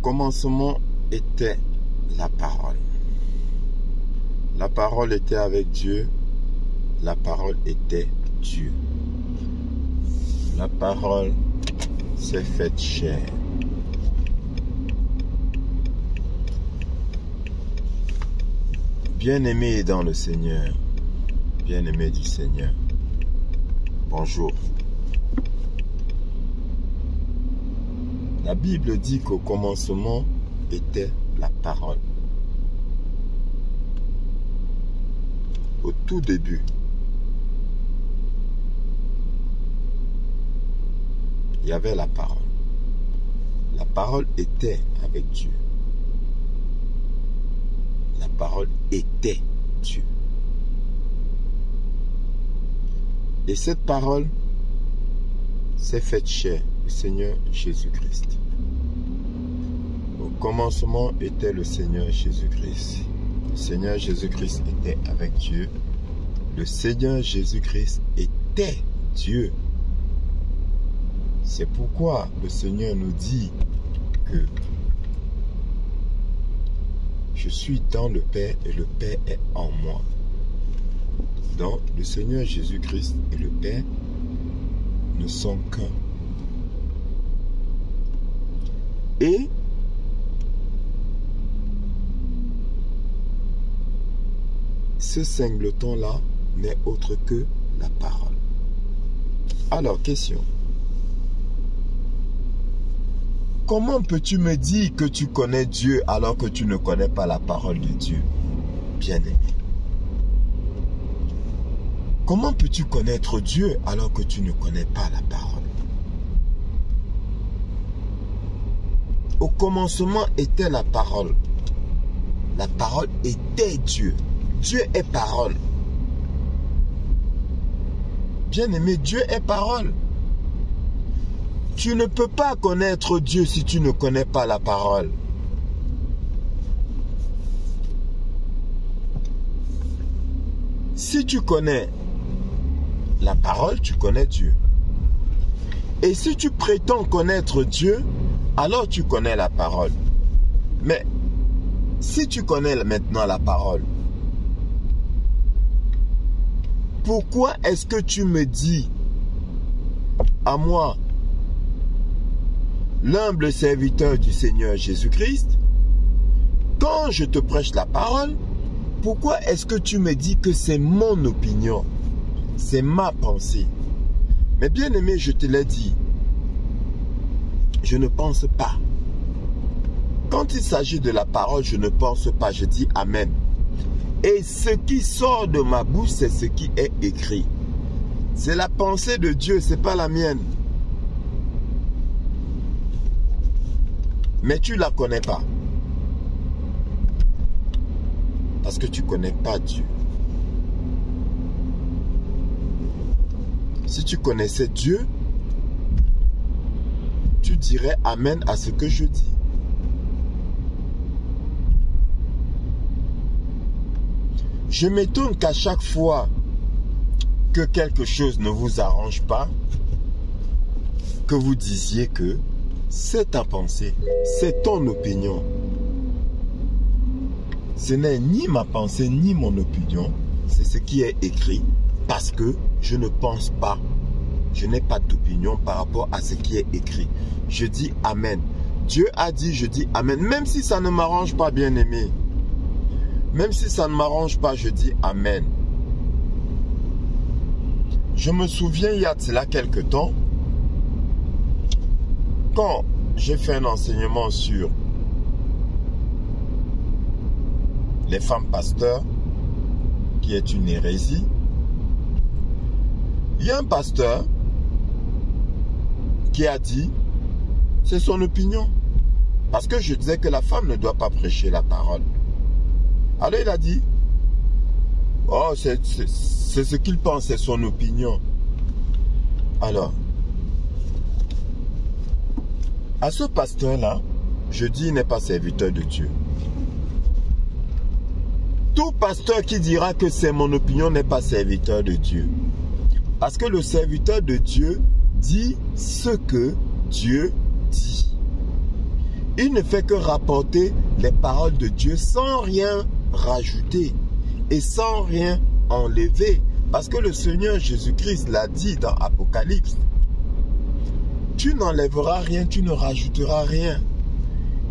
commencement était la parole. La parole était avec Dieu. La parole était Dieu. La parole s'est faite chair. Bien-aimé dans le Seigneur, bien-aimé du Seigneur, bonjour. La Bible dit qu'au commencement était la parole. Au tout début, il y avait la parole. La parole était avec Dieu. La parole était Dieu. Et cette parole s'est faite chair, le Seigneur Jésus-Christ. Au commencement était le Seigneur Jésus-Christ. Le Seigneur Jésus-Christ était avec Dieu. Le Seigneur Jésus-Christ était Dieu. C'est pourquoi le Seigneur nous dit que je suis dans le Père et le Père est en moi. Donc, le Seigneur Jésus-Christ et le Père ne sont qu'un. Et ce singleton-là n'est autre que la parole. Alors, question. Comment peux-tu me dire que tu connais Dieu alors que tu ne connais pas la parole de Dieu, bien-aimé? Comment peux-tu connaître Dieu alors que tu ne connais pas la parole? Au commencement était la parole. La parole était Dieu. Dieu est parole. Bien-aimé, Dieu est parole. Tu ne peux pas connaître Dieu si tu ne connais pas la parole. Si tu connais la parole, tu connais Dieu. Et si tu prétends connaître Dieu, alors tu connais la parole. Mais si tu connais maintenant la parole, pourquoi est-ce que tu me dis à moi, l'humble serviteur du Seigneur Jésus-Christ, quand je te prêche la parole, pourquoi est-ce que tu me dis que c'est mon opinion, c'est ma pensée? Mais bien aimé, je te l'ai dit, je ne pense pas. Quand il s'agit de la parole, je ne pense pas, je dis Amen. Et ce qui sort de ma bouche, c'est ce qui est écrit. C'est la pensée de Dieu, ce n'est pas la mienne. Mais tu ne la connais pas. Parce que tu ne connais pas Dieu. Si tu connaissais Dieu, tu dirais Amen à ce que je dis. Je m'étonne qu'à chaque fois que quelque chose ne vous arrange pas, que vous disiez que c'est ta pensée, c'est ton opinion. Ce n'est ni ma pensée ni mon opinion, c'est ce qui est écrit parce que je ne pense pas, je n'ai pas d'opinion par rapport à ce qui est écrit. Je dis Amen. Dieu a dit, je dis Amen. Même si ça ne m'arrange pas, bien aimé. Même si ça ne m'arrange pas, je dis Amen. Je me souviens, il y a de cela quelque temps, quand j'ai fait un enseignement sur les femmes pasteurs, qui est une hérésie, il y a un pasteur qui a dit, c'est son opinion, parce que je disais que la femme ne doit pas prêcher la parole. Alors il a dit, oh, c'est ce qu'il pense, c'est son opinion. Alors, à ce pasteur-là, je dis, il n'est pas serviteur de Dieu. Tout pasteur qui dira que c'est mon opinion n'est pas serviteur de Dieu. Parce que le serviteur de Dieu dit ce que Dieu dit. Il ne fait que rapporter les paroles de Dieu sans rien rajouter et sans rien enlever. Parce que le Seigneur Jésus-Christ l'a dit dans Apocalypse. Tu n'enlèveras rien, tu ne rajouteras rien.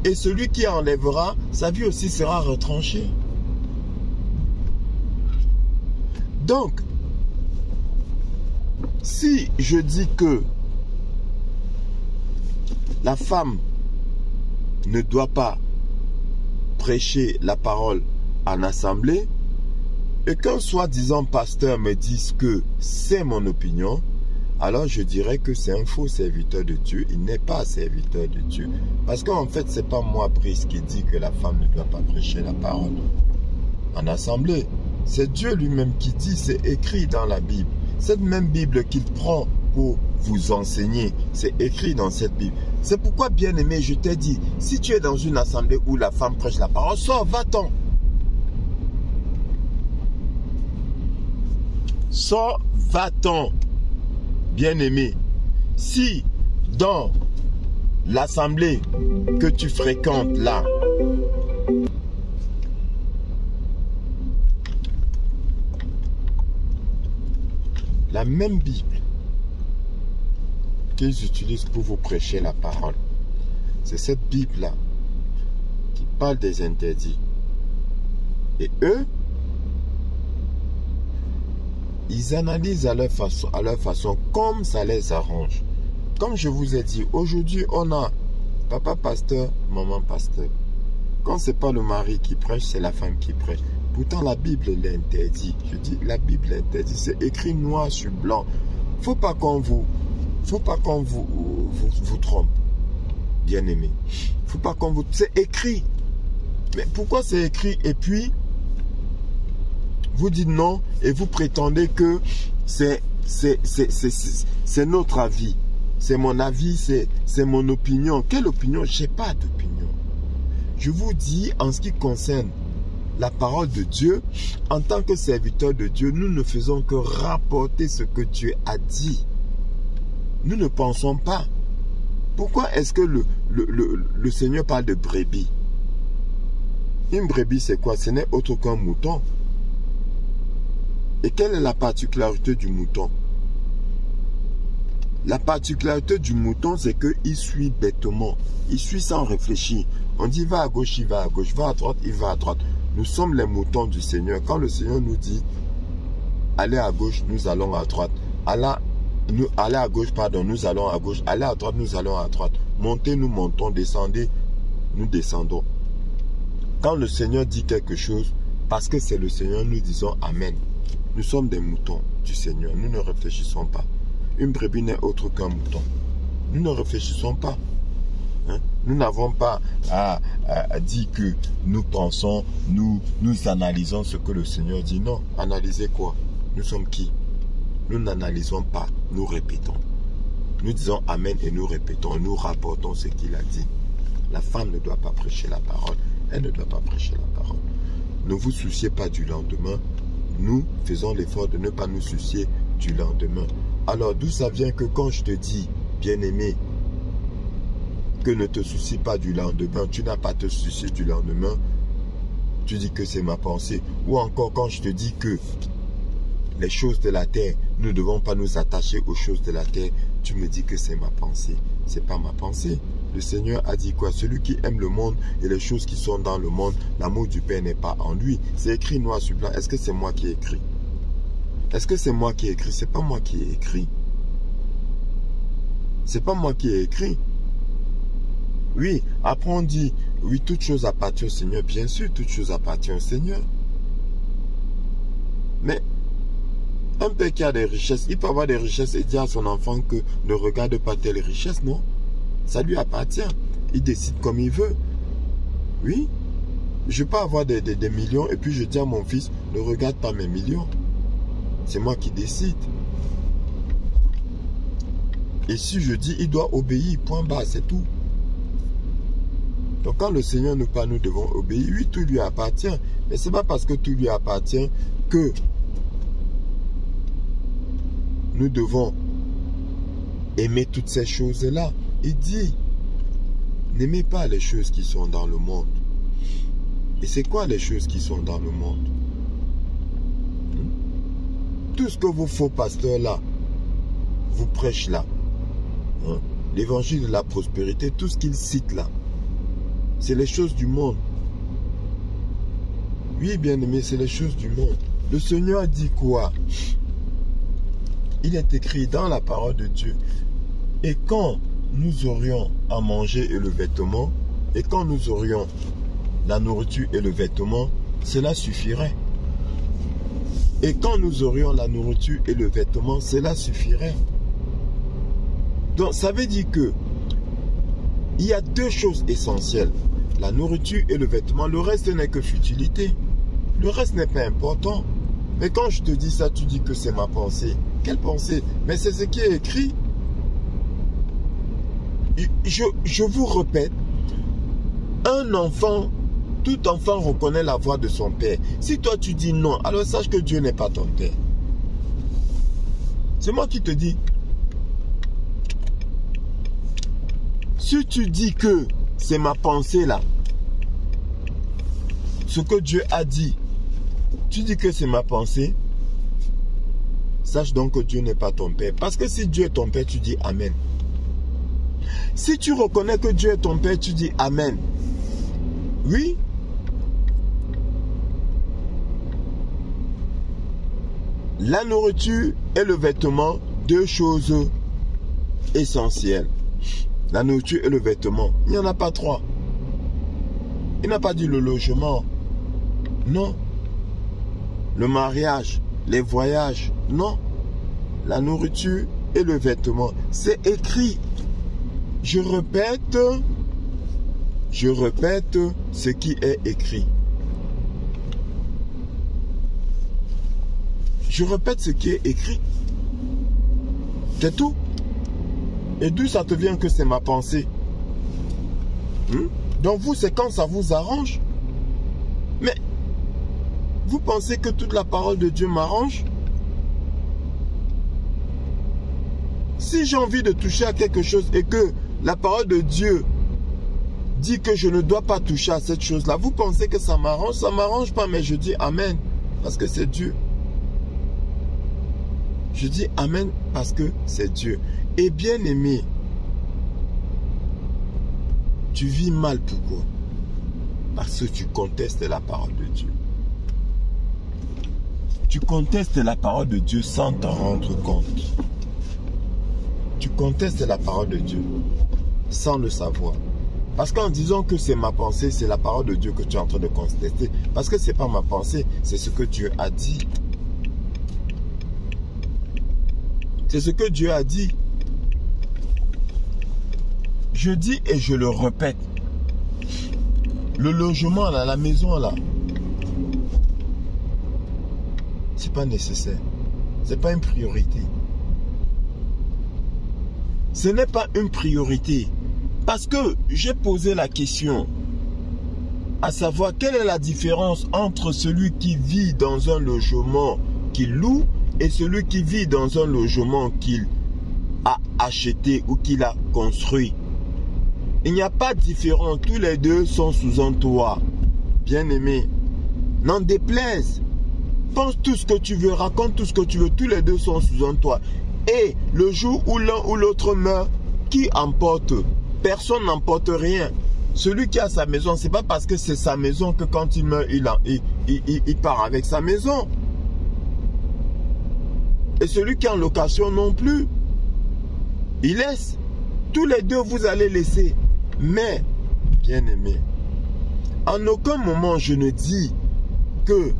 Et celui qui enlèvera, sa vie aussi sera retranchée. Donc, si je dis que la femme ne doit pas prêcher la parole en assemblée, et qu'un soi-disant pasteur me dise que c'est mon opinion, alors je dirais que c'est un faux serviteur de Dieu. Il n'est pas serviteur de Dieu. Parce qu'en fait, ce n'est pas moi, Brice, qui dit que la femme ne doit pas prêcher la parole en assemblée. C'est Dieu lui-même qui dit, c'est écrit dans la Bible. Cette même Bible qu'il prend pour vous enseigner, c'est écrit dans cette Bible. C'est pourquoi, bien-aimé, je t'ai dit, si tu es dans une assemblée où la femme prêche la parole, sors, va-t'en. Sors, va-t'en. Bien-aimé, si dans l'assemblée que tu fréquentes là, la même Bible qu'ils utilisent pour vous prêcher la parole, c'est cette Bible-là qui parle des interdits. Et eux, ils analysent à leur façon comme ça les arrange. Comme je vous ai dit, aujourd'hui on a papa pasteur, maman pasteur. Quand ce n'est pas le mari qui prêche, c'est la femme qui prêche. Pourtant la Bible l'interdit. Je dis la Bible l'interdit. C'est écrit noir sur blanc. Faut pas qu'on vous trompe, bien aimé. Faut pas qu'on vous... C'est écrit. Mais pourquoi c'est écrit et puis vous dites non et vous prétendez que c'est notre avis. C'est mon avis, c'est mon opinion. Quelle opinion? Je n'ai pas d'opinion. Je vous dis, en ce qui concerne la parole de Dieu, en tant que serviteur de Dieu, nous ne faisons que rapporter ce que Dieu a dit. Nous ne pensons pas. Pourquoi est-ce que le Seigneur parle de brebis? Une brebis, c'est quoi? Ce n'est autre qu'un mouton. Et quelle est la particularité du mouton? La particularité du mouton, c'est qu'il suit bêtement. Il suit sans réfléchir. On dit va à gauche, il va à gauche. Va à droite, il va à droite. Nous sommes les moutons du Seigneur. Quand le Seigneur nous dit allez à gauche, nous allons à droite. Allez à gauche, pardon, nous allons à gauche. Allez à droite, nous allons à droite. Montez, nous montons. Descendez, nous descendons. Quand le Seigneur dit quelque chose, parce que c'est le Seigneur, nous disons Amen. Nous sommes des moutons du Seigneur. Nous ne réfléchissons pas. Une brebis n'est autre qu'un mouton. Nous ne réfléchissons pas. Hein? Nous n'avons pas à dire que nous pensons, nous analysons ce que le Seigneur dit. Non, analysez quoi? Nous sommes qui? Nous n'analysons pas, nous répétons. Nous disons Amen et nous répétons, nous rapportons ce qu'il a dit. La femme ne doit pas prêcher la parole. Elle ne doit pas prêcher la parole. Ne vous souciez pas du lendemain. Nous faisons l'effort de ne pas nous soucier du lendemain. Alors d'où ça vient que quand je te dis, bien-aimé, que ne te soucie pas du lendemain, tu n'as pas à te soucier du lendemain, tu dis que c'est ma pensée. Ou encore quand je te dis que les choses de la terre, nous ne devons pas nous attacher aux choses de la terre, tu me dis que c'est ma pensée. Ce n'est pas ma pensée. Le Seigneur a dit quoi? Celui qui aime le monde et les choses qui sont dans le monde, l'amour du Père n'est pas en lui. C'est écrit noir sur blanc. Est-ce que c'est moi qui ai écrit? Est-ce que c'est moi qui ai écrit? C'est pas moi qui ai écrit. C'est pas moi qui ai écrit. Oui, après on dit, oui, toute chose appartient au Seigneur. Bien sûr, toute chose appartient au Seigneur. Mais un père qui a des richesses, il peut avoir des richesses et dire à son enfant que ne regarde pas telle richesse, non? Ça lui appartient. Il décide comme il veut. Oui. Je peux avoir des millions et puis je dis à mon fils, ne regarde pas mes millions. C'est moi qui décide. Et si je dis, il doit obéir, point barre, c'est tout. Donc quand le Seigneur nous parle, nous devons obéir. Oui, tout lui appartient. Mais ce n'est pas parce que tout lui appartient que nous devons aimer toutes ces choses-là. Il dit, N'aimez pas les choses qui sont dans le monde. Et c'est quoi les choses qui sont dans le monde? Tout ce que vos faux pasteurs là, vous prêchent là, l'évangile de la prospérité, tout ce qu'ils citent là, c'est les choses du monde. Oui, bien-aimé, c'est les choses du monde. Le Seigneur dit quoi? Il est écrit dans la parole de Dieu. Et quand nous aurions à manger et le vêtement, et quand nous aurions la nourriture et le vêtement, cela suffirait. Et quand nous aurions la nourriture et le vêtement, cela suffirait. Donc, ça veut dire que il y a deux choses essentielles. La nourriture et le vêtement. Le reste n'est que futilité. Le reste n'est pas important. Mais quand je te dis ça, tu dis que c'est ma pensée. Quelle pensée? Mais c'est ce qui est écrit. Je vous répète, un enfant, tout enfant reconnaît la voix de son père. Si toi tu dis non, alors sache que Dieu n'est pas ton père. C'est moi qui te dis. Si tu dis que c'est ma pensée là, ce que Dieu a dit, tu dis que c'est ma pensée, sache donc que Dieu n'est pas ton père. Parce que si Dieu est ton père, tu dis Amen. Si tu reconnais que Dieu est ton père, tu dis Amen. Oui. La nourriture et le vêtement, deux choses essentielles. La nourriture et le vêtement. Il n'y en a pas trois. Il n'a pas dit le logement. Non. Le mariage, les voyages. Non. La nourriture et le vêtement. C'est écrit. Je répète ce qui est écrit. Je répète ce qui est écrit. C'est tout. Et d'où ça te vient que c'est ma pensée? Donc vous, c'est quand ça vous arrange. Mais vous pensez que toute la parole de Dieu m'arrange? Si j'ai envie de toucher à quelque chose et que la parole de Dieu dit que je ne dois pas toucher à cette chose-là, vous pensez que ça m'arrange? Ça ne m'arrange pas, mais je dis Amen, parce que c'est Dieu. Je dis Amen parce que c'est Dieu. Et bien aimé, tu vis mal, pourquoi? Parce que tu contestes la parole de Dieu. Tu contestes la parole de Dieu sans t'en rendre compte. Tu contestes la parole de Dieu sans le savoir. Parce qu'en disant que c'est ma pensée, c'est la parole de Dieu que tu es en train de contester. Parce que ce n'est pas ma pensée, c'est ce que Dieu a dit. C'est ce que Dieu a dit. Je dis et je le répète. Le logement là, la maison là, c'est pas nécessaire. C'est pas une priorité. Ce n'est pas une priorité. Parce que j'ai posé la question, à savoir quelle est la différence entre celui qui vit dans un logement qu'il loue et celui qui vit dans un logement qu'il a acheté ou qu'il a construit. Il n'y a pas de différence, tous les deux sont sous un toit. Bien-aimé, n'en déplaise. Pense tout ce que tu veux, raconte tout ce que tu veux, tous les deux sont sous un toit. Et le jour où l'un ou l'autre meurt, qui emporte? Personne n'emporte rien. Celui qui a sa maison, c'est pas parce que c'est sa maison que quand il meurt, il part avec sa maison. Et celui qui est en location non plus. Il laisse. Tous les deux, vous allez laisser. Mais, bien aimé, en aucun moment je ne dis que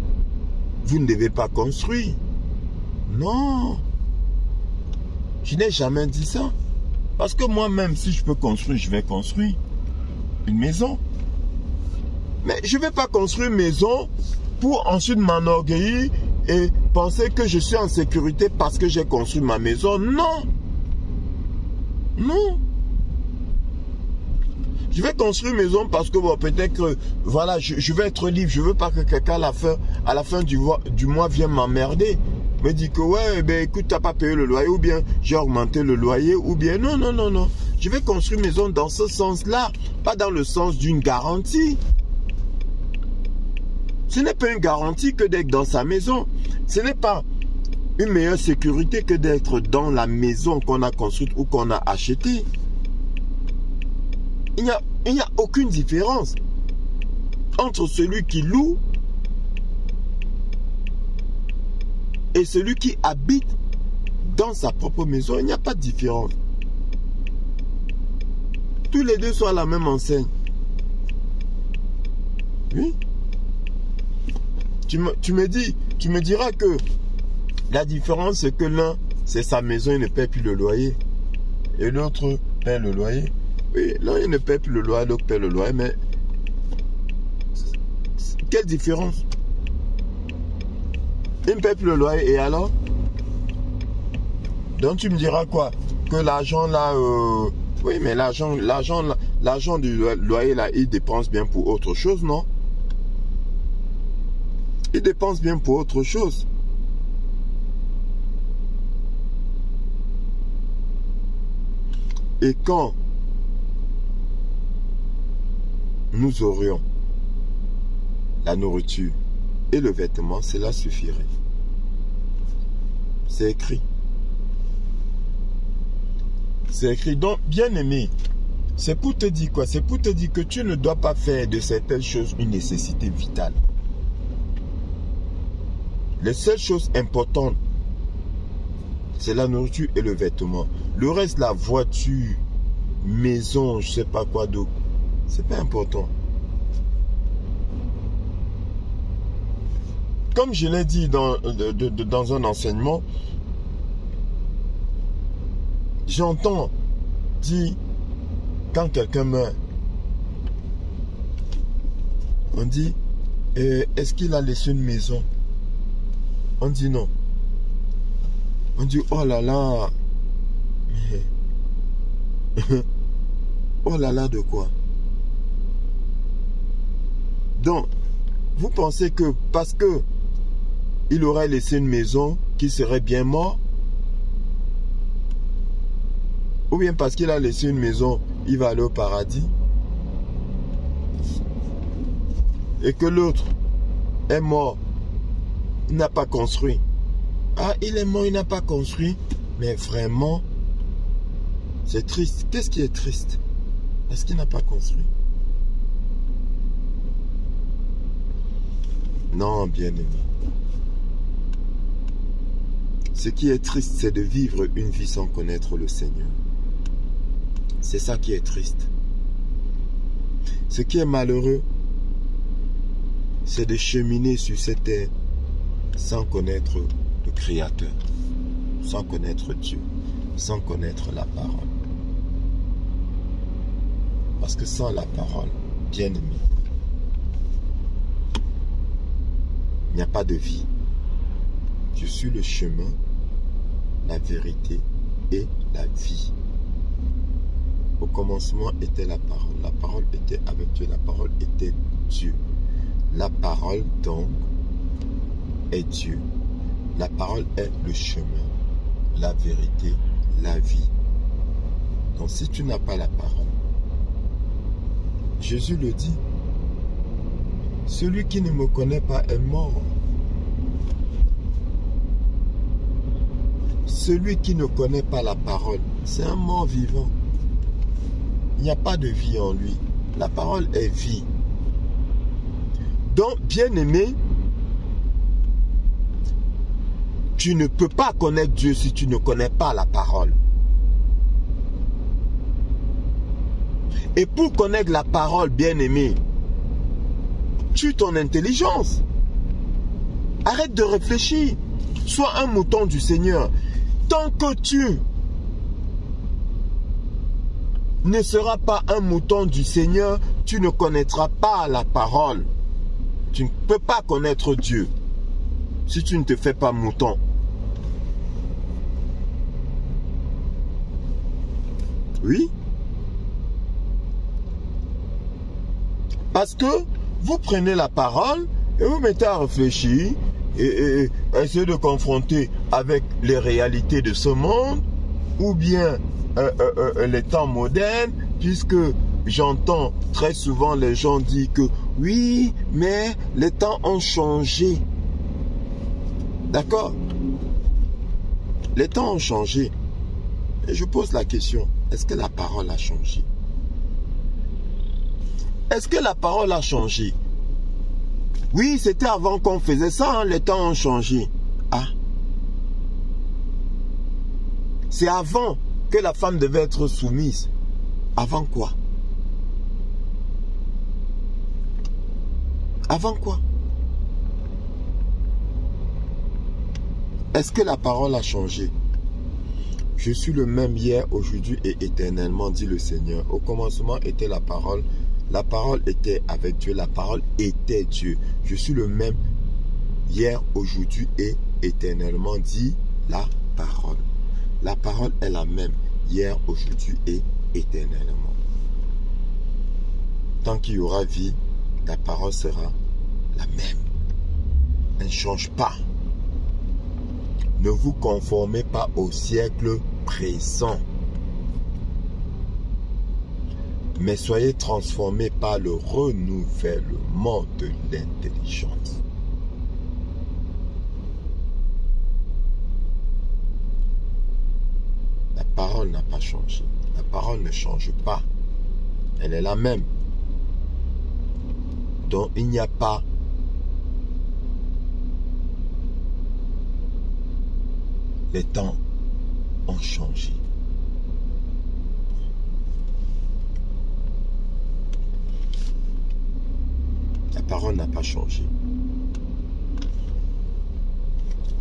vous ne devez pas construire. Non. Je n'ai jamais dit ça. Parce que moi-même, si je peux construire, je vais construire une maison. Mais je ne vais pas construire une maison pour ensuite m'enorgueillir et penser que je suis en sécurité parce que j'ai construit ma maison. Non. Non. Je vais construire une maison parce que bon, peut-être que voilà, je vais être libre. Je ne veux pas que quelqu'un à la fin du mois vienne m'emmerder. Me dit que ouais, ben écoute, tu n'as pas payé le loyer, ou bien j'ai augmenté le loyer, ou bien non, non, non, non. Je vais construire une maison dans ce sens-là, pas dans le sens d'une garantie. Ce n'est pas une garantie que d'être dans sa maison. Ce n'est pas une meilleure sécurité que d'être dans la maison qu'on a construite ou qu'on a achetée. Il n'y a aucune différence entre celui qui loue et celui qui habite dans sa propre maison. Il n'y a pas de différence. Tous les deux sont à la même enseigne. Oui. Tu me diras que la différence, c'est que l'un, c'est sa maison, il ne paie plus le loyer. Et l'autre paie le loyer. Oui, l'un, il ne paie plus le loyer, l'autre paie le loyer, mais quelle différence? Il ne paie plus le loyer, et alors? Donc tu me diras quoi? Que l'argent là, oui, mais l'argent du loyer là, il dépense bien pour autre chose, non? Il dépense bien pour autre chose. Et quand nous aurions la nourriture et le vêtement, cela suffirait. C'est écrit. C'est écrit. Donc, bien aimé, c'est pour te dire quoi? C'est pour te dire que tu ne dois pas faire de certaines choses une nécessité vitale. Les seules choses importantes, c'est la nourriture et le vêtement. Le reste, la voiture, maison, je ne sais pas quoi d'autre, c'est pas important. Comme je l'ai dit dans un enseignement, j'entends dire, quand quelqu'un meurt, on dit, est-ce qu'il a laissé une maison? On dit non. On dit, oh là là. Mais... oh là là de quoi? Donc, vous pensez que parce que il aurait laissé une maison, qu'il serait bien mort? Ou bien parce qu'il a laissé une maison, il va aller au paradis? Et que l'autre est mort, il n'a pas construit. Ah, il est mort, il n'a pas construit. Mais vraiment, c'est triste. Qu'est-ce qui est triste? Parce qu'il n'a pas construit. Non, bien aimé. Ce qui est triste, c'est de vivre une vie sans connaître le Seigneur. C'est ça qui est triste. Ce qui est malheureux, c'est de cheminer sur cette terre sans connaître le Créateur, sans connaître Dieu, sans connaître la parole. Parce que sans la parole, bien aimé, il n'y a pas de vie. Je suis le chemin, la vérité et la vie. Au commencement était la parole était avec Dieu, la parole était Dieu. La parole donc est Dieu. La parole est le chemin, la vérité, la vie. Donc si tu n'as pas la parole, Jésus le dit, celui qui ne me connaît pas est mort. Celui qui ne connaît pas la parole, c'est un mort vivant. Il n'y a pas de vie en lui. La parole est vie. Donc, bien-aimé, tu ne peux pas connaître Dieu si tu ne connais pas la parole. Et pour connaître la parole, bien-aimé, tue ton intelligence. Arrête de réfléchir. Sois un mouton du Seigneur. Tant que tu ne seras pas un mouton du Seigneur, tu ne connaîtras pas la parole. Tu ne peux pas connaître Dieu si tu ne te fais pas mouton. Oui. Parce que vous prenez la parole et vous mettez à réfléchir et essayez de confronter avec les réalités de ce monde ou bien les temps modernes, puisque j'entends très souvent les gens dire que oui, mais les temps ont changé. D'accord? Les temps ont changé. Et je pose la question, est-ce que la parole a changé? Est-ce que la parole a changé? Oui, c'était avant qu'on faisait ça, hein, les temps ont changé. Ah. C'est avant que la femme devait être soumise. Avant quoi? Avant quoi? Est-ce que la parole a changé? Je suis le même hier, aujourd'hui et éternellement, dit le Seigneur. Au commencement était la parole était avec Dieu, la parole était Dieu. Je suis le même hier, aujourd'hui et éternellement, dit la parole. La parole est la même hier, aujourd'hui et éternellement. Tant qu'il y aura vie, la parole sera la même. Elle ne change pas. Ne vous conformez pas au siècle présent, mais soyez transformés par le renouvellement de l'intelligence. La parole n'a pas changé. La parole ne change pas. Elle est la même. Donc il n'y a pas les temps ont changé. La parole n'a pas changé.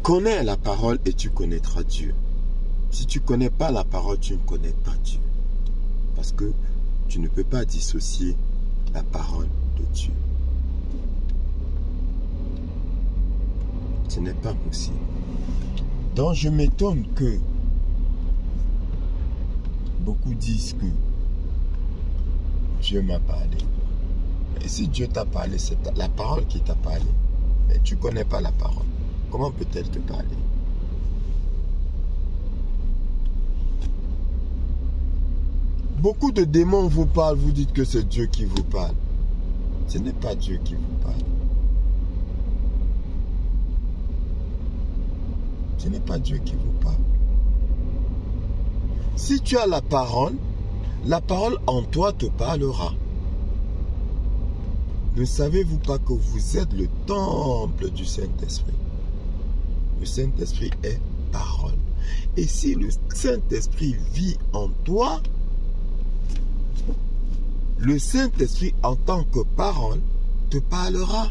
Connais la parole et tu connaîtras Dieu. Si tu ne connais pas la parole, tu ne connais pas Dieu. Parce que tu ne peux pas dissocier la parole de Dieu. Ce n'est pas possible. Donc je m'étonne que beaucoup disent que Dieu m'a parlé. Et si Dieu t'a parlé, c'est la parole qui t'a parlé. Mais tu ne connais pas la parole. Comment peut-elle te parler? Beaucoup de démons vous parlent, vous dites que c'est Dieu qui vous parle. Ce n'est pas Dieu qui vous parle. Ce n'est pas Dieu qui vous parle. Si tu as la parole en toi te parlera. Ne savez-vous pas que vous êtes le temple du Saint-Esprit? Le Saint-Esprit est parole. Et si le Saint-Esprit vit en toi, le Saint-Esprit en tant que parole te parlera.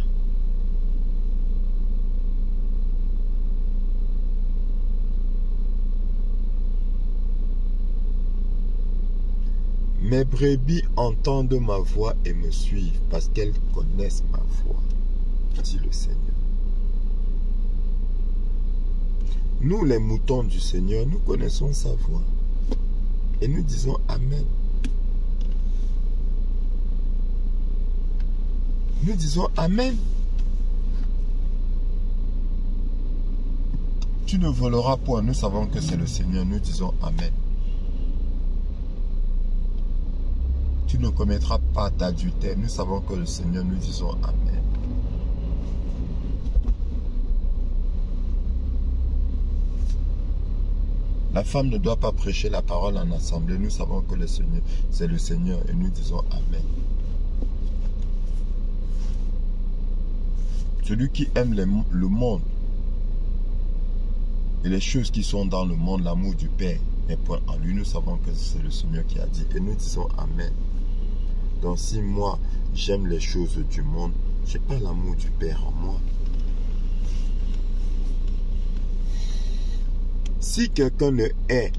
Mes brebis entendent ma voix et me suivent parce qu'elles connaissent ma voix, dit le Seigneur. Nous, les moutons du Seigneur, nous connaissons sa voix et nous disons Amen. Nous disons Amen. Tu ne voleras point, nous savons que c'est le Seigneur, nous disons Amen. Tu ne commettras pas d'adultère. Nous savons que le Seigneur, nous disons Amen. La femme ne doit pas prêcher la parole en assemblée. Nous savons que le Seigneur, c'est le Seigneur et nous disons Amen. Celui qui aime le monde et les choses qui sont dans le monde, l'amour du Père n'est point en lui. Nous savons que c'est le Seigneur qui a dit et nous disons Amen. Donc si moi, j'aime les choses du monde, je n'ai pas l'amour du Père en moi. Si quelqu'un ne hait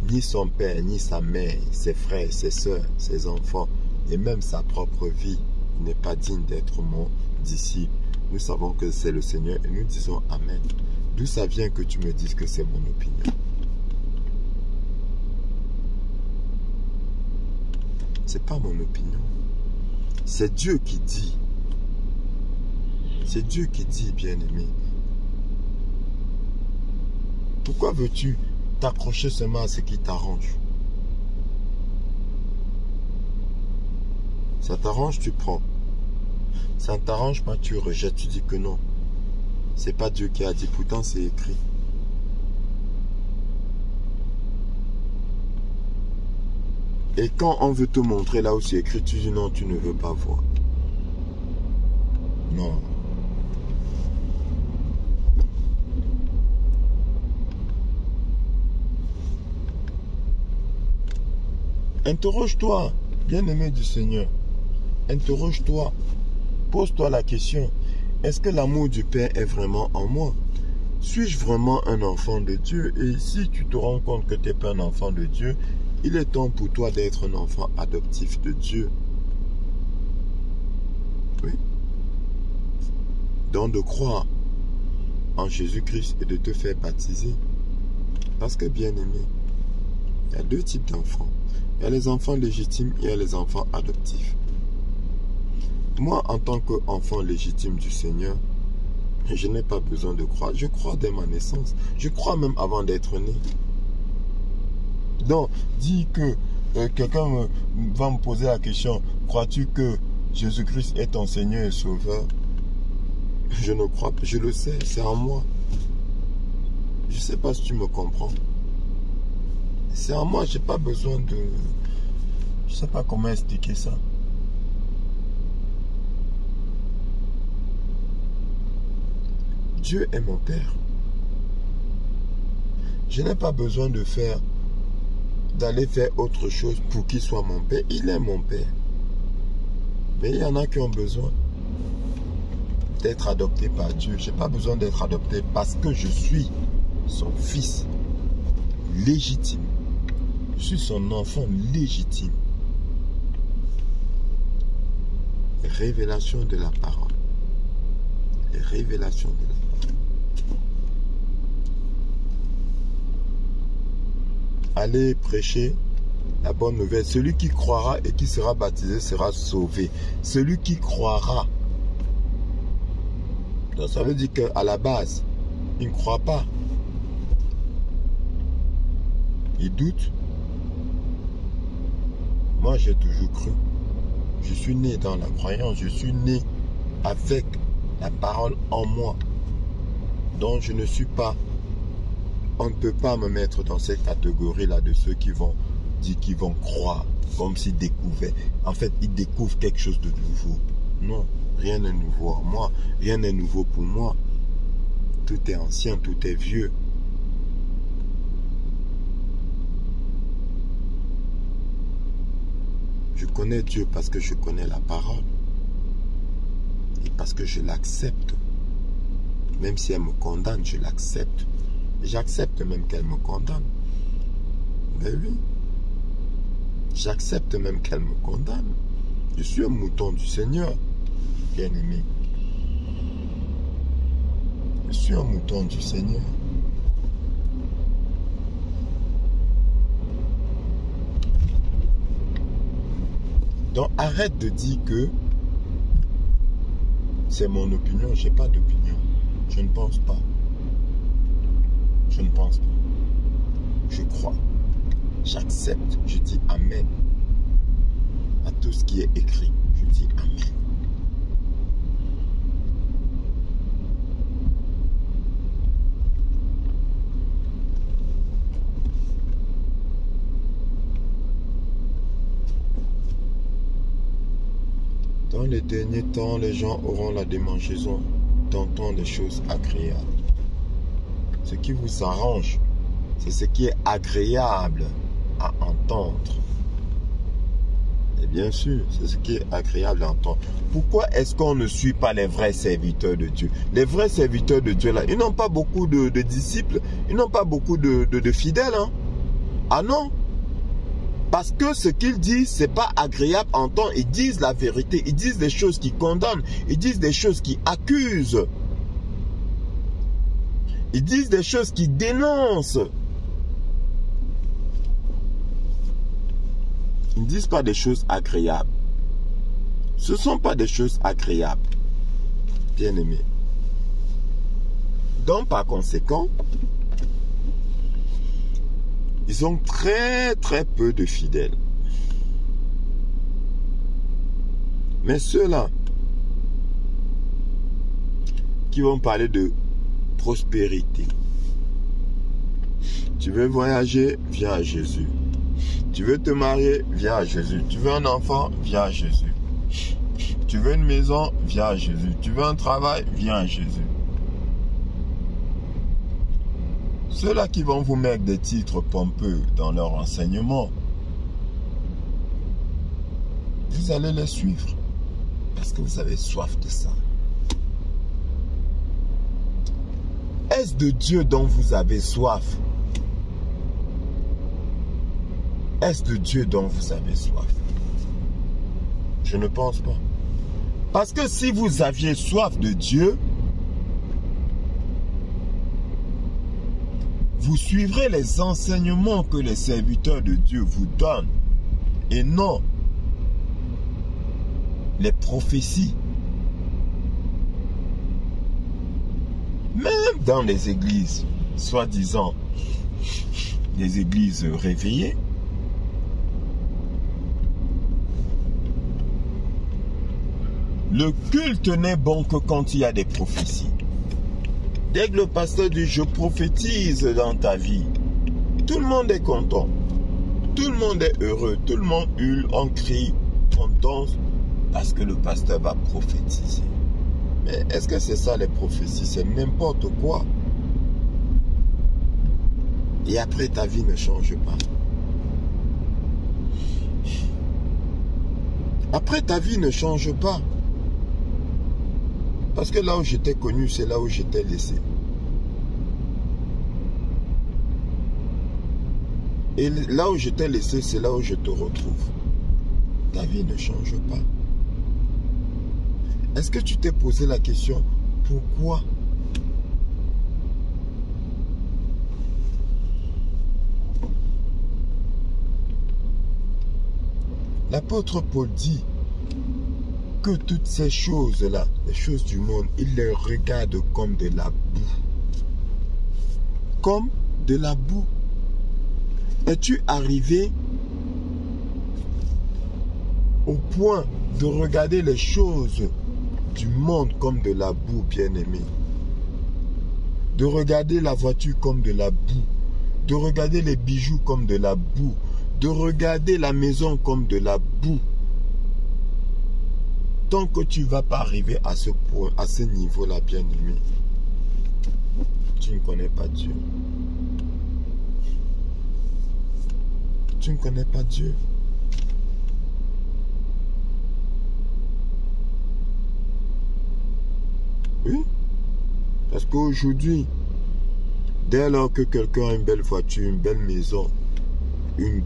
ni son père, ni sa mère, ses frères, ses soeurs, ses enfants, et même sa propre vie, il n'est pas digne d'être mon disciple. Nous savons que c'est le Seigneur et nous disons Amen. D'où ça vient que tu me dises que c'est mon opinion? Ce n'est pas mon opinion. C'est Dieu qui dit. C'est Dieu qui dit, bien-aimé. Pourquoi veux-tu t'accrocher seulement à ce qui t'arrange. Ça t'arrange, tu prends. Ça ne t'arrange pas, tu rejettes, tu dis que non. C'est pas Dieu qui a dit, pourtant c'est écrit. Et quand on veut te montrer là où c'est écrit, tu dis non, tu ne veux pas voir. Non. Interroge-toi, bien-aimé du Seigneur. Interroge-toi. Pose-toi la question. Est-ce que l'amour du Père est vraiment en moi? Suis-je vraiment un enfant de Dieu? Et si tu te rends compte que tu n'es pas un enfant de Dieu, il est temps pour toi d'être un enfant adoptif de Dieu. Oui. Donc de croire en Jésus-Christ et de te faire baptiser. Parce que, bien-aimé, il y a deux types d'enfants. Il y a les enfants légitimes et il y a les enfants adoptifs. Moi, en tant qu'enfant légitime du Seigneur, je n'ai pas besoin de croire. Je crois dès ma naissance. Je crois même avant d'être né. Donc, dis que quelqu'un va me poser la question, crois-tu que Jésus-Christ est ton Seigneur et Sauveur? Je ne crois pas, je le sais, c'est en moi. Je ne sais pas si tu me comprends. C'est en moi, je n'ai pas besoin de... Je ne sais pas comment expliquer ça. Dieu est mon Père. Je n'ai pas besoin d'aller faire autre chose pour qu'il soit mon Père. Il est mon Père. Mais il y en a qui ont besoin d'être adoptés par Dieu. Je n'ai pas besoin d'être adopté parce que je suis son fils légitime. Je suis son enfant légitime. Révélation de la parole. Révélation de la parole. Allez prêcher la bonne nouvelle. Celui qui croira et qui sera baptisé sera sauvé. Celui qui croira. Donc ça veut dire qu'à la base, il ne croit pas. Il doute. Moi, j'ai toujours cru. Je suis né dans la croyance. Je suis né avec la parole en moi. Donc je ne suis pas... On ne peut pas me mettre dans cette catégorie-là de ceux qui vont dire qu'ils vont croire, comme s'ils découvraient. En fait, ils découvrent quelque chose de nouveau. Non, rien n'est nouveau en moi. Rien n'est nouveau pour moi. Tout est ancien, tout est vieux. Je connais Dieu parce que je connais la parole. Et parce que je l'accepte. Même si elle me condamne, je l'accepte. J'accepte même qu'elle me condamne. Mais oui. J'accepte même qu'elle me condamne. Je suis un mouton du Seigneur, bien-aimé. Je suis un mouton du Seigneur. Donc arrête de dire que c'est mon opinion. Je n'ai pas d'opinion. Je ne pense pas. Je ne pense pas. Je crois. J'accepte. Je dis Amen. À tout ce qui est écrit. Je dis Amen. Dans les derniers temps, les gens auront la démangeaison d'entendre des choses agréables. Ce qui vous arrange, c'est ce qui est agréable à entendre. Et bien sûr, c'est ce qui est agréable à entendre. Pourquoi est-ce qu'on ne suit pas les vrais serviteurs de Dieu? Les vrais serviteurs de Dieu, là, ils n'ont pas beaucoup de disciples, ils n'ont pas beaucoup de fidèles. Hein? Ah non? Parce que ce qu'ils disent, ce n'est pas agréable à entendre. Ils disent la vérité, ils disent des choses qui condamnent, ils disent des choses qui accusent. Ils disent des choses qui dénoncent. Ils ne disent pas des choses agréables. Ce ne sont pas des choses agréables. Bien aimé. Donc par conséquent, Ils ont très très peu de fidèles. Mais ceux-là qui vont parler de prospérité. Tu veux voyager, viens à Jésus. Tu veux te marier, viens à Jésus. Tu veux un enfant, viens à Jésus. Tu veux une maison, viens à Jésus. Tu veux un travail, viens à Jésus. Ceux-là qui vont vous mettre des titres pompeux dans leur enseignement, vous allez les suivre parce que vous avez soif de ça. Est-ce de Dieu dont vous avez soif? Est-ce de Dieu dont vous avez soif? Je ne pense pas. Parce que si vous aviez soif de Dieu, vous suivrez les enseignements que les serviteurs de Dieu vous donnent et non les prophéties. Même dans les églises, soi-disant, les églises réveillées, le culte n'est bon que quand il y a des prophéties. Dès que le pasteur dit « je prophétise dans ta vie », tout le monde est content. Tout le monde est heureux. Tout le monde hurle, on crie, on danse parce que le pasteur va prophétiser. Mais est-ce que c'est ça les prophéties? C'est n'importe quoi. Et après ta vie ne change pas. Après ta vie ne change pas. Parce que là où j'étais connu, c'est là où j'étais laissé. Et là où j'étais laissé, c'est là où je te retrouve. Ta vie ne change pas. Est-ce que tu t'es posé la question, pourquoi? L'apôtre Paul dit que toutes ces choses-là, les choses du monde, il les regarde comme de la boue. Comme de la boue. Es-tu arrivé au point de regarder les choses du monde comme de la boue, bien-aimé? De regarder la voiture comme de la boue. De regarder les bijoux comme de la boue. De regarder la maison comme de la boue. Tant que tu ne vas pas arriver à ce point, à ce niveau-là, bien-aimé, tu ne connais pas Dieu. Tu ne connais pas Dieu. Oui. Parce qu'aujourd'hui, dès lors que quelqu'un a une belle voiture, une belle maison, un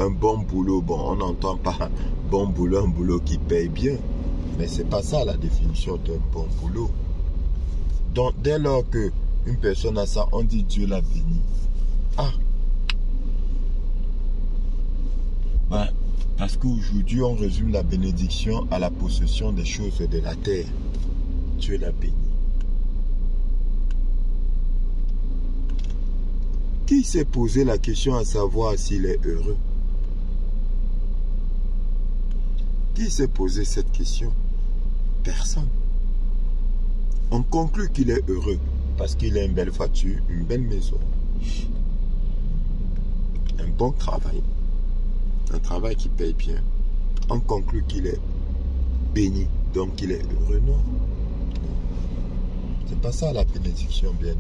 bon boulot, bon, on n'entend pas bon boulot, un boulot qui paye bien, mais c'est pas ça la définition d'un bon boulot. Donc dès lors que une personne a ça, on dit Dieu l'a béni. Ah, ben, parce qu'aujourd'hui on résume la bénédiction à la possession des choses de la terre. Dieu l'a béni. Qui s'est posé la question à savoir s'il est heureux? Qui s'est posé cette question? Personne. On conclut qu'il est heureux parce qu'il a une belle voiture, une belle maison, un bon travail, un travail qui paye bien. On conclut qu'il est béni, donc il est heureux. Non. C'est pas ça la bénédiction, bien aimé.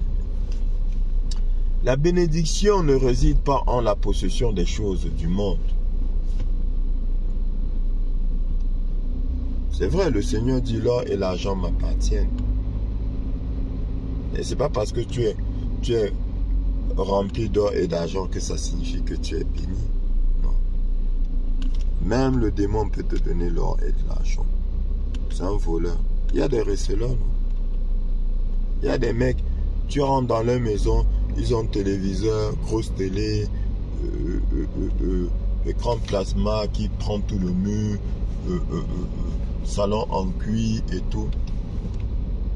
La bénédiction ne réside pas en la possession des choses du monde. C'est vrai, le Seigneur dit l'or et l'argent m'appartiennent. Et c'est pas parce que tu es rempli d'or et d'argent que ça signifie que tu es béni. Non. Même le démon peut te donner l'or et de l'argent. C'est un voleur. Il y a des receleurs, non? Il y a des mecs, tu rentres dans leur maison, ils ont téléviseur, grosse télé, écran plasma qui prend tout le mur, salon en cuir et tout.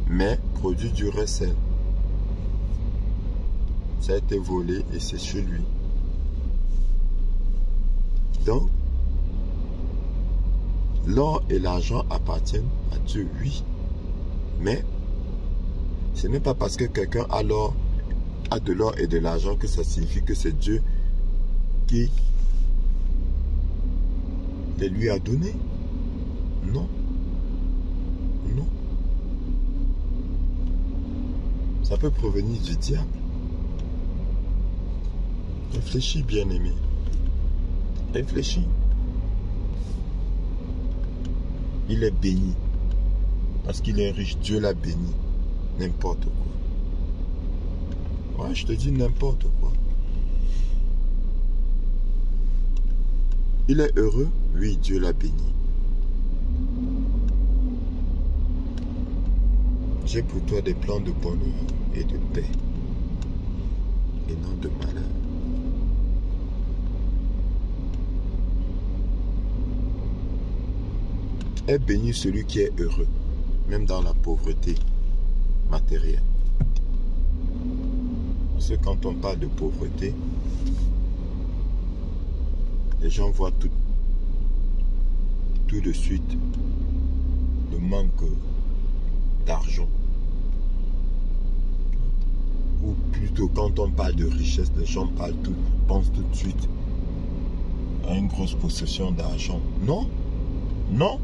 Mais produit du recel. ça a été volé et c'est chez lui. Donc, l'or et l'argent appartiennent à Dieu, oui. Mais ce n'est pas parce que quelqu'un a de l'or et de l'argent que ça signifie que c'est Dieu qui les lui a donnés. Non. Non. Ça peut provenir du diable. Réfléchis, bien-aimé. Réfléchis. Il est béni. Parce qu'il est riche. Dieu l'a béni. N'importe quoi. Ouais, je te dis n'importe quoi. Il est heureux. Oui, Dieu l'a béni. J'ai pour toi des plans de bonheur et de paix. Et non de malheur. Est béni celui qui est heureux, même dans la pauvreté matérielle. Parce que quand on parle de pauvreté, les gens voient tout de suite le manque d'argent. Ou plutôt quand on parle de richesse, les gens pensent tout de suite à une grosse possession d'argent. Non, non.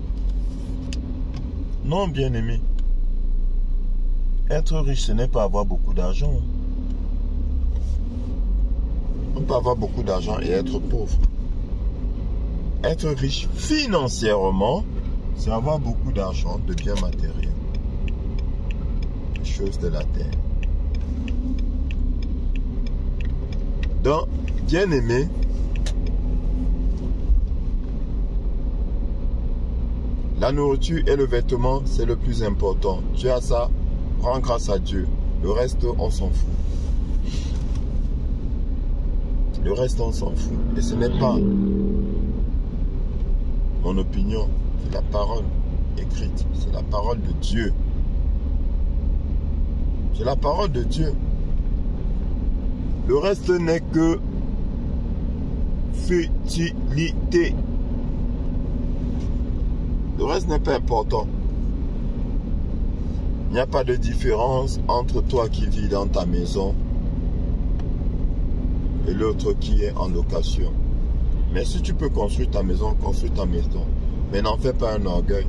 Non, bien-aimé. Être riche, ce n'est pas avoir beaucoup d'argent. On peut avoir beaucoup d'argent et être pauvre. Être riche financièrement, c'est avoir beaucoup d'argent, de biens matériels. Les choses de la terre. Donc, bien-aimé, la nourriture et le vêtement, c'est le plus important. Tu as ça, rends grâce à Dieu. Le reste, on s'en fout. Le reste, on s'en fout. Et ce n'est pas mon opinion, c'est la parole écrite. C'est la parole de Dieu. C'est la parole de Dieu. Le reste n'est que futilité. Le reste n'est pas important. Il n'y a pas de différence entre toi qui vis dans ta maison et l'autre qui est en location. Mais si tu peux construire ta maison, construis ta maison. Mais n'en fais pas un orgueil.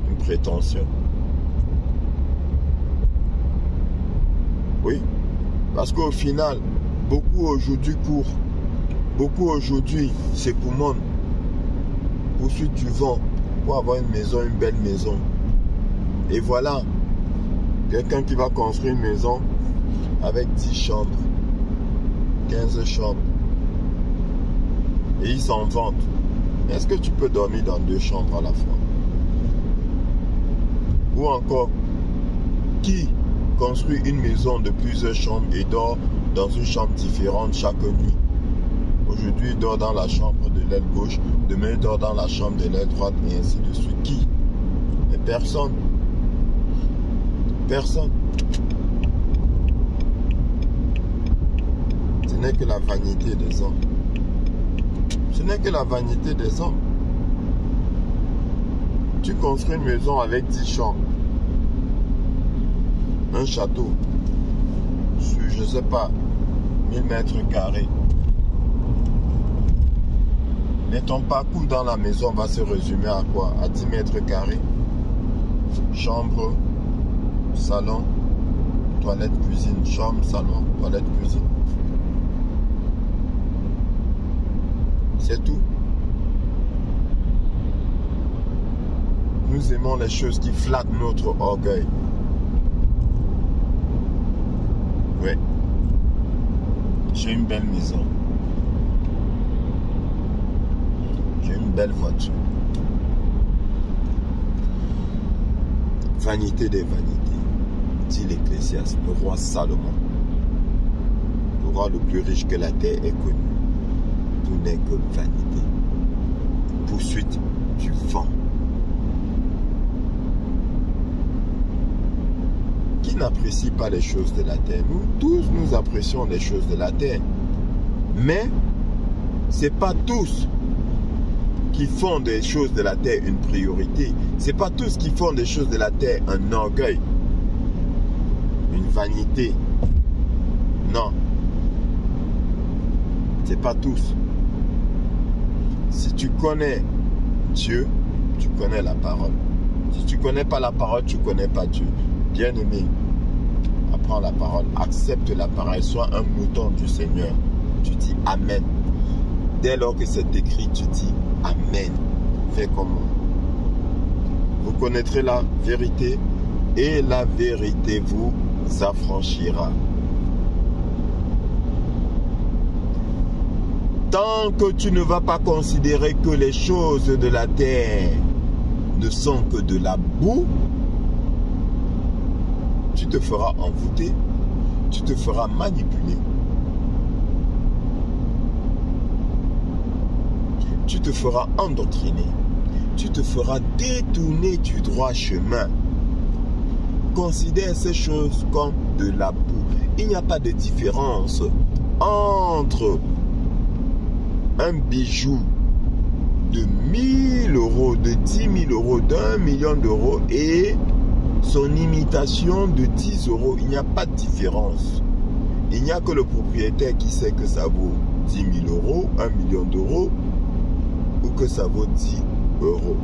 Une prétention. Oui. Parce qu'au final, beaucoup aujourd'hui courent. Beaucoup aujourd'hui s'époumonnent. Poursuite du vent pour avoir une maison, une belle maison. Et voilà, quelqu'un qui va construire une maison avec 10 chambres, 15 chambres. Et il s'en vante. Est-ce que tu peux dormir dans 2 chambres à la fois? Ou encore, qui construit une maison de plusieurs chambres et dort dans une chambre différente chaque nuit? Aujourd'hui, il dort dans la chambre de l'aile gauche, demain, il dort dans la chambre de l'aile droite, et ainsi de suite. Qui? Mais personne. Personne. Ce n'est que la vanité des hommes. Ce n'est que la vanité des hommes. Tu construis une maison avec 10 chambres. Un château. Sur, je ne sais pas, 1000 mètres carrés. Mais ton parcours dans la maison va se résumer à quoi? À 10 mètres carrés. Chambre, salon, toilette, cuisine. Chambre, salon, toilette, cuisine. C'est tout. Nous aimons les choses qui flattent notre orgueil. Oui. J'ai une belle maison. J'ai une belle voiture. Vanité des vanités, dit l'Ecclésiaste, le roi Salomon. Le roi le plus riche que la terre ait connu. Tout n'est que vanité. Poursuite du vent. qui n'apprécient pas les choses de la terre. Nous tous, nous apprécions les choses de la terre. Mais ce n'est pas tous qui font des choses de la terre une priorité. Ce n'est pas tous qui font des choses de la terre un orgueil, une vanité. Non. Ce n'est pas tous. Si tu connais Dieu, tu connais la parole. Si tu ne connais pas la parole, tu ne connais pas Dieu. Bien-aimé, apprends la parole, accepte la parole, sois un mouton du Seigneur. Tu dis Amen. Dès lors que c'est écrit, tu dis Amen. Fais comme moi. Vous connaîtrez la vérité et la vérité vous affranchira. Tant que tu ne vas pas considérer que les choses de la terre ne sont que de la boue, tu te feras envoûter, tu te feras manipuler, tu te feras endoctriner, tu te feras détourner du droit chemin. Considère ces choses comme de la boue. Il n'y a pas de différence entre un bijou de 1000 euros, de 10 000 euros, d'1 million d'euros et son imitation de 10 euros. Il n'y a pas de différence. Il n'y a que le propriétaire qui sait que ça vaut 10 000 euros, 1 million d'euros ou que ça vaut 10 euros.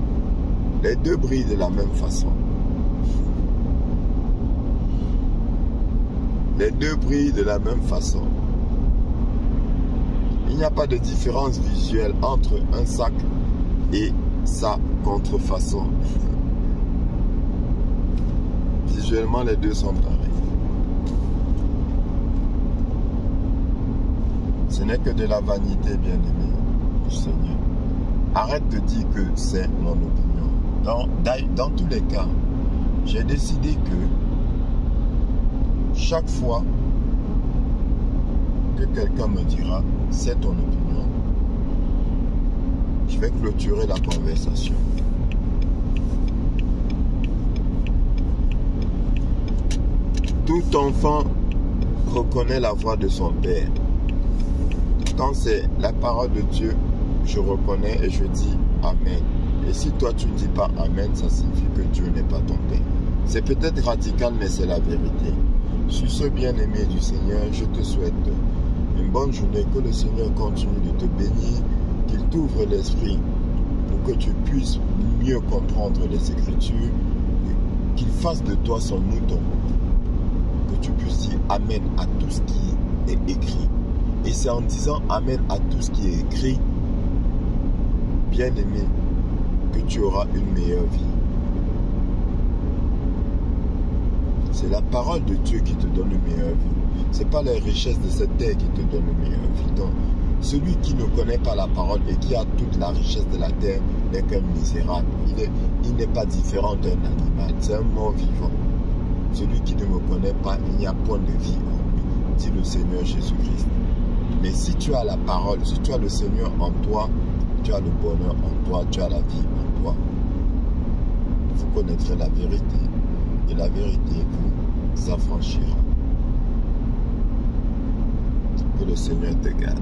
Les deux brillent de la même façon. Les deux brillent de la même façon. Il n'y a pas de différence visuelle entre un sac et sa contrefaçon. Visuellement, les deux sont pareils. Ce n'est que de la vanité, bien-aimé du Seigneur. Arrête de dire que c'est mon opinion. Dans tous les cas, j'ai décidé que chaque fois que quelqu'un me dira c'est ton opinion, je vais clôturer la conversation. Tout enfant reconnaît la voix de son père. Quand c'est la parole de Dieu, je reconnais et je dis Amen. Et si toi tu ne dis pas Amen, ça signifie que Dieu n'est pas ton père. C'est peut-être radical, mais c'est la vérité. Sur ce bien-aimé du Seigneur, je te souhaite une bonne journée, que le Seigneur continue de te bénir, qu'il t'ouvre l'esprit pour que tu puisses mieux comprendre les Écritures, qu'il fasse de toi son mouton, que tu puisses dire Amen à tout ce qui est écrit. Et c'est en disant Amen à tout ce qui est écrit, bien-aimé, que tu auras une meilleure vie. C'est la parole de Dieu qui te donne une meilleure vie. Ce n'est pas les richesses de cette terre qui te donnent une meilleure vie. Donc, celui qui ne connaît pas la parole et qui a toute la richesse de la terre n'est qu'un misérable. Il n'est pas différent d'un animal. C'est un mort vivant. Celui qui ne me connaît pas, il n'y a point de vie en lui, dit le Seigneur Jésus-Christ. Mais si tu as la parole, si tu as le Seigneur en toi, tu as le bonheur en toi, tu as la vie en toi. Vous connaîtrez la vérité et la vérité vous affranchira. Que le Seigneur te garde.